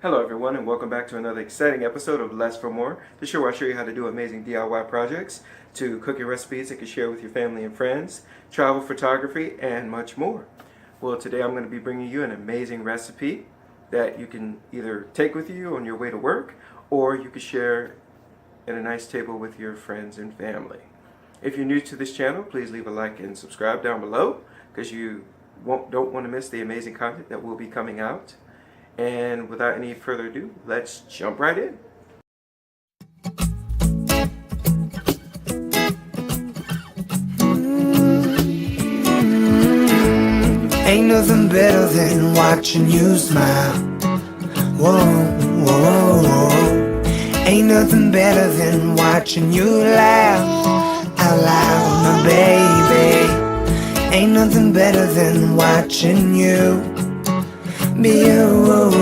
Hello everyone and welcome back to another exciting episode of Less for More, the show where I show you how to do amazing DIY projects, to cooking recipes that you can share with your family and friends, travel photography, and much more. Well, today I'm going to be bringing you an amazing recipe that you can either take with you on your way to work or you can share at a nice table with your friends and family. If you're new to this channel, please leave a like and subscribe down below because you don't want to miss the amazing content that will be coming out. And without any further ado, let's jump right in. Ain't nothing better than watching you smile. Whoa, whoa, whoa. Ain't nothing better than watching you laugh out loud, my baby. Ain't nothing better than watching you be you.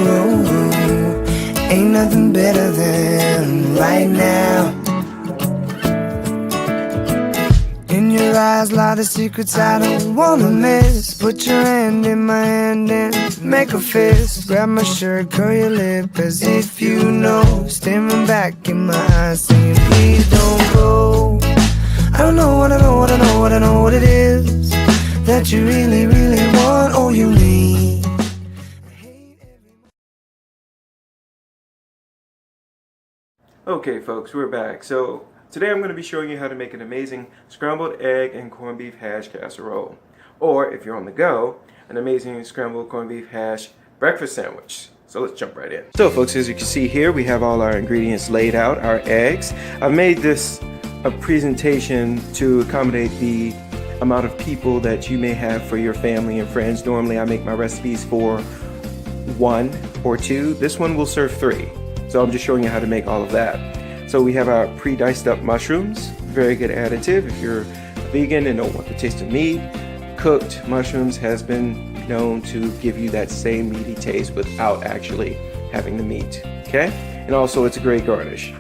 Ain't nothing better than right now. In your eyes lie the secrets I don't wanna miss. Put your hand in my hand and make a fist. Grab my shirt, curl your lip as if you know. Staring back in my eyes saying please don't go. I don't know what I know, what I know, what I know what it is that you really, really want or you need. Okay folks, we're back. So today I'm going to be showing you how to make an amazing scrambled egg and corned beef hash casserole. Or if you're on the go, an amazing scrambled corned beef hash breakfast sandwich. So let's jump right in. So folks, as you can see here, we have all our ingredients laid out, our eggs. I've made this a presentation to accommodate the amount of people that you may have for your family and friends. Normally I make my recipes for 1 or 2. This one will serve 3. So I'm just showing you how to make all of that. So we have our pre-diced up mushrooms, very good additive if you're a vegan and don't want the taste of meat. Cooked mushrooms has been known to give you that same meaty taste without actually having the meat, okay? And also it's a great garnish.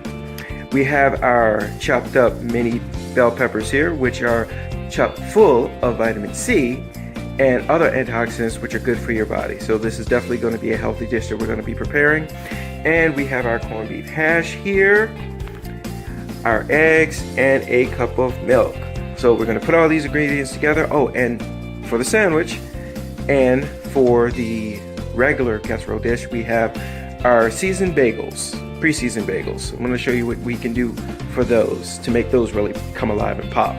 We have our chopped up mini bell peppers here, which are chock full of vitamin C and other antioxidants which are good for your body. So this is definitely going to be a healthy dish that we're going to be preparing. And we have our corned beef hash here, our eggs, and a cup of milk. So we're going to put all these ingredients together. Oh, and for the sandwich and for the regular casserole dish, we have our seasoned bagels, pre-seasoned bagels. I'm going to show you what we can do for those to make those really come alive and pop.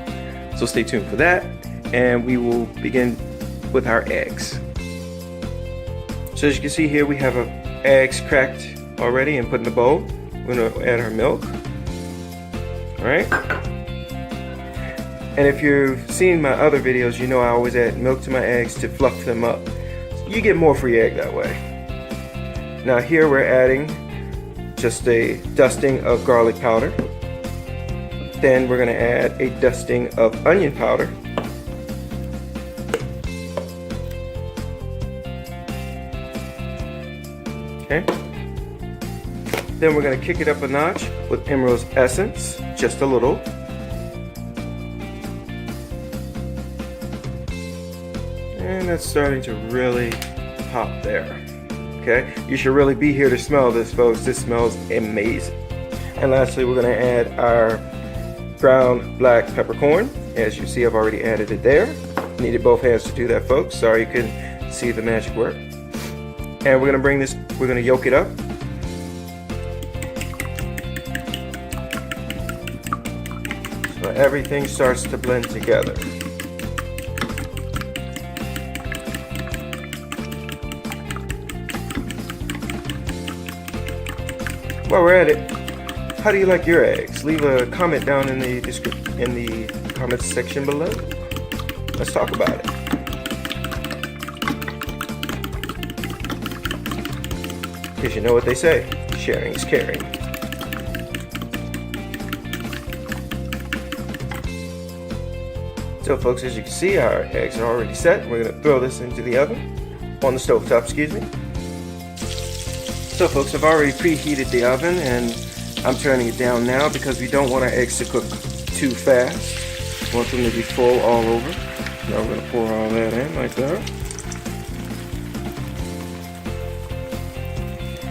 So stay tuned for that, and we will begin with our eggs. So as you can see here, we have our eggs cracked already and put in the bowl. We're going to add our milk. Alright. And if you've seen my other videos, you know I always add milk to my eggs to fluff them up. You get more for your egg that way. Now here we're adding just a dusting of garlic powder. Then we're going to add a dusting of onion powder. Okay. Then we're going to kick it up a notch with Primrose essence, just a little. And that's starting to really pop there. Okay, you should really be here to smell this, folks. This smells amazing. And lastly, we're going to add our ground black peppercorn. As you see, I've already added it there. Needed both hands to do that, folks. Sorry you couldn't see the magic work. And we're going to bring this, we're going to yolk it up. So everything starts to blend together. While we're at it, how do you like your eggs? Leave a comment down in the comments section below. Let's talk about it. Because you know what they say, sharing is caring. So folks, as you can see, our eggs are already set. We're going to throw this into the oven, on the stove top, excuse me. So folks, I've already preheated the oven and I'm turning it down now because we don't want our eggs to cook too fast. We want them to be full all over. Now we're going to pour all that in like that.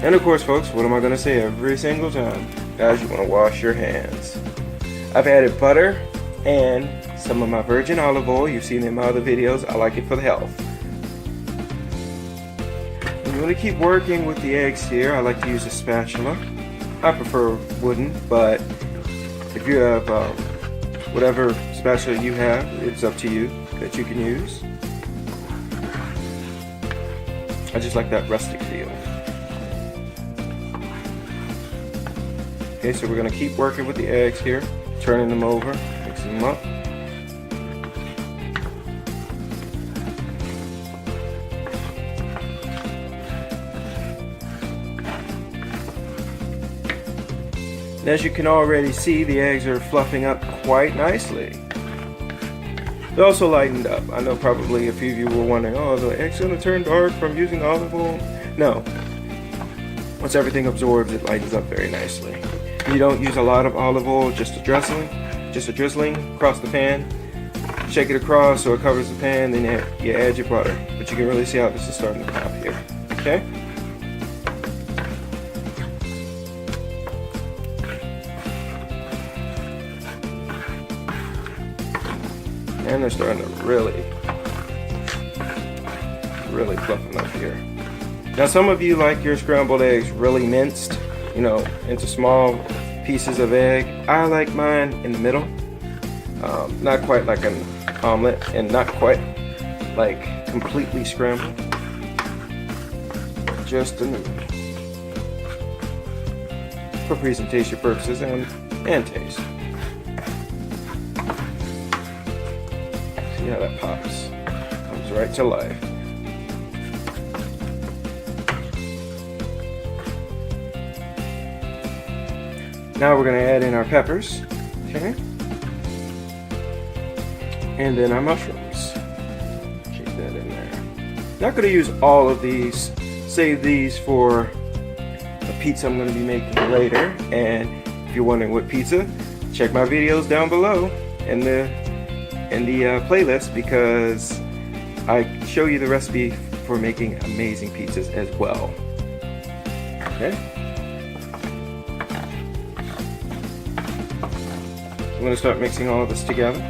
And of course, folks, what am I going to say every single time? Guys, you want to wash your hands. I've added butter and some of my virgin olive oil. You've seen it in my other videos. I like it for the health. I'm going to keep working with the eggs here. I like to use a spatula. I prefer wooden, but if you have whatever spatula you have, it's up to you that you can use. I just like that rustic feel. Okay, so we're going to keep working with the eggs here, turning them over, mixing them up. And as you can already see, the eggs are fluffing up quite nicely. They're also lightened up. I know probably a few of you were wondering, oh, are the eggs going to turn dark from using olive oil? No. Once everything absorbs, it lightens up very nicely. You don't use a lot of olive oil, just a drizzling across the pan. Shake it across so it covers the pan, then you add your butter. But you can really see how this is starting to pop here. Okay? And they're starting to really fluffing up here. Now some of you like your scrambled eggs really minced, you know, into small pieces of egg. I like mine in the middle. Not quite like an omelet and not quite like completely scrambled. Just in the middle. For presentation purposes and taste. See how that pops. Comes right to life. Now we're going to add in our peppers. Okay. And then our mushrooms. Keep that in there. Not going to use all of these. Save these for a pizza I'm going to be making later. And if you're wondering what pizza, check my videos down below in the playlist, because I show you the recipe for making amazing pizzas as well. Okay. I'm going to start mixing all of this together.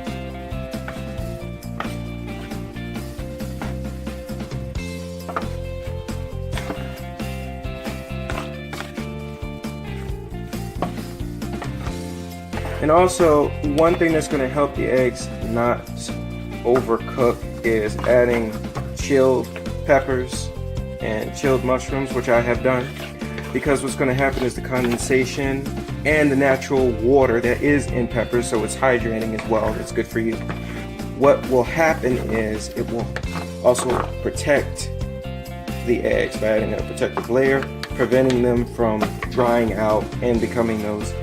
And also, one thing that's going to help the eggs not overcook is adding chilled peppers and chilled mushrooms, which I have done, because what's going to happen is the condensation and the natural water that is in peppers, so it's hydrating as well. It's good for you. What will happen is it will also protect the eggs by adding a protective layer, preventing them from drying out and becoming those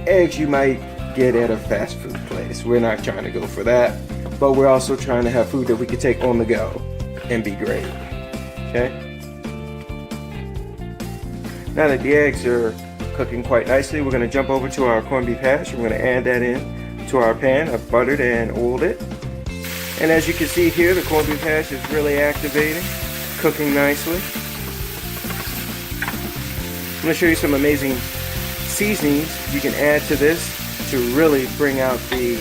eggs you might get at a fast food place. We're not trying to go for that, but we're also trying to have food that we can take on the go and be great. Okay? Now that the eggs are cooking quite nicely, we're going to jump over to our corned beef hash. We're going to add that in to our pan. I've buttered and oiled it. And as you can see here, the corned beef hash is really activating, cooking nicely. I'm going to show you some amazing seasonings you can add to this to really bring out the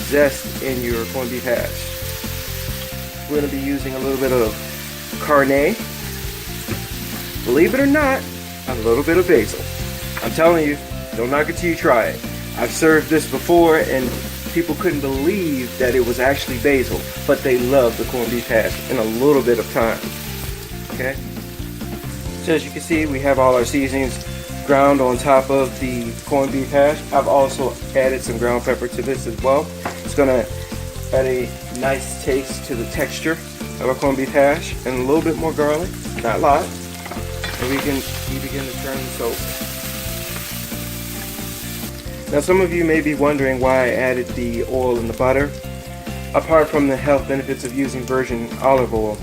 zest in your corned beef hash. We're going to be using a little bit of carne. Believe it or not, a little bit of basil. I'm telling you, don't knock it till you try it. I've served this before and people couldn't believe that it was actually basil, but they love the corned beef hash in a little bit of time. Okay? So as you can see, we have all our seasonings ground on top of the corned beef hash. I've also added some ground pepper to this as well. It's going to add a nice taste to the texture of our corned beef hash, and a little bit more garlic, not a lot. And we begin to turn this over. Now some of you may be wondering why I added the oil and the butter. Apart from the health benefits of using virgin olive oil,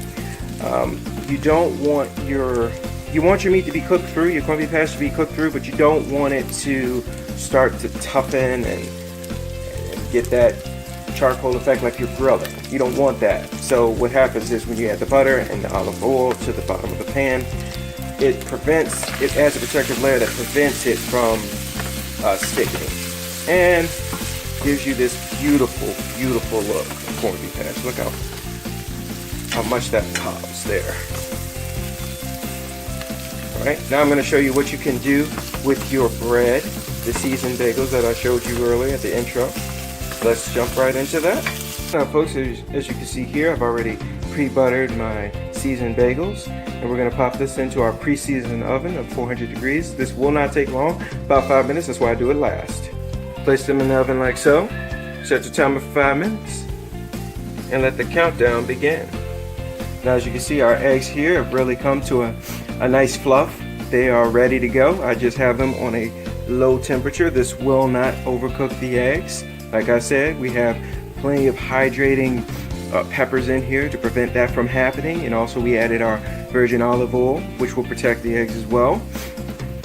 you don't want your meat to be cooked through, your corned beef hash to be cooked through, but you don't want it to start to toughen and get that charcoal effect like you're grilling. You don't want that. So what happens is when you add the butter and the olive oil to the bottom of the pan, it adds a protective layer that prevents it from sticking, and gives you this beautiful, beautiful look of corned beef hash. Look how much that pops there. Alright, now I'm going to show you what you can do with your bread, the seasoned bagels that I showed you earlier at the intro. Let's jump right into that. Now folks, as you can see here, I've already pre-buttered my seasoned bagels, and we're going to pop this into our pre-seasoned oven of 400 degrees. This will not take long, about 5 minutes, that's why I do it last. Place them in the oven like so, set the timer for 5 minutes, and let the countdown begin. Now as you can see, our eggs here have really come to a nice fluff. They are ready to go. I just have them on a low temperature. This will not overcook the eggs. Like I said, we have plenty of hydrating peppers in here to prevent that from happening, and also we added our virgin olive oil, which will protect the eggs as well.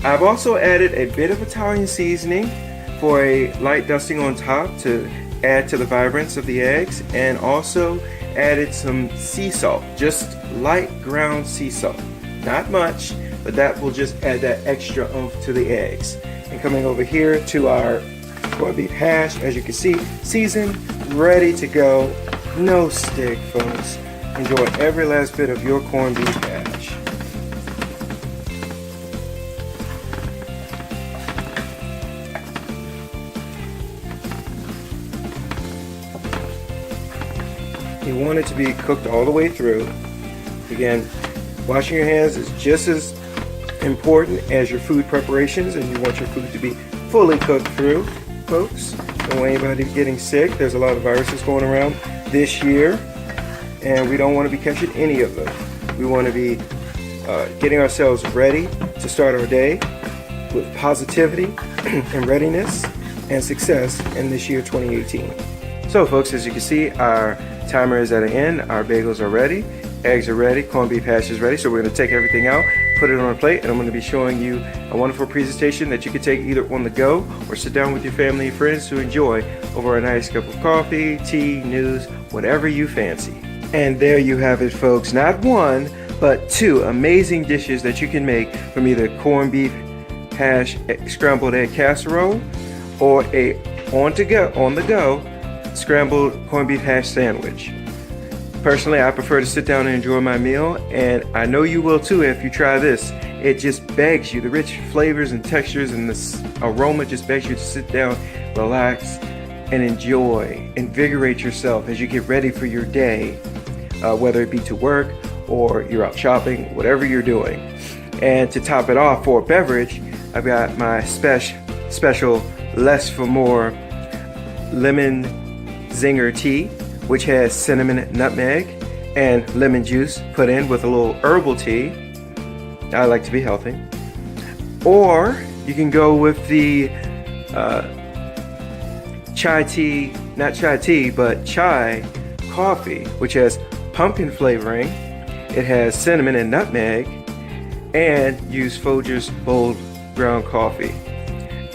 I've also added a bit of Italian seasoning for a light dusting on top to add to the vibrance of the eggs, and also added some sea salt, just light ground sea salt. Not much, but that will just add that extra oomph to the eggs. And coming over here to our corned beef hash, as you can see, seasoned, ready to go. No stick, folks. Enjoy every last bit of your corned beef hash. You want it to be cooked all the way through. Again, washing your hands is just as important as your food preparations, and you want your food to be fully cooked through, folks. Don't want anybody getting sick. There's a lot of viruses going around this year, and we don't want to be catching any of them. We want to be getting ourselves ready to start our day with positivity and readiness and success in this year 2018. So folks, as you can see, our timer is at an end. Our bagels are ready, eggs are ready, corned beef hash is ready. So we're going to take everything out, put it on a plate, and I'm going to be showing you a wonderful presentation that you can take either on the go or sit down with your family and friends to enjoy over a nice cup of coffee, tea, news, whatever you fancy. And there you have it, folks. Not one, but two amazing dishes that you can make from either corned beef hash scrambled egg casserole or a on the go scrambled corned beef hash sandwich. Personally, I prefer to sit down and enjoy my meal, and I know you will too if you try this. It just begs you, the rich flavors and textures and the aroma just begs you to sit down, relax, and enjoy, invigorate yourself as you get ready for your day, whether it be to work or you're out shopping, whatever you're doing. And to top it off for a beverage, I've got my special Less for More lemon zinger tea, which has cinnamon, nutmeg, and lemon juice put in with a little herbal tea. I like to be healthy. Or you can go with the chai tea, not chai tea, but chai coffee, which has pumpkin flavoring. It has cinnamon and nutmeg, and use Folgers bold ground coffee.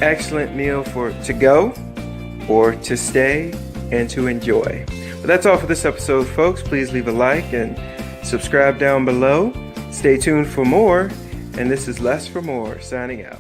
Excellent meal for to go or to stay and to enjoy. But that's all for this episode, folks. Please leave a like and subscribe down below. Stay tuned for more. And this is Less for More, signing out.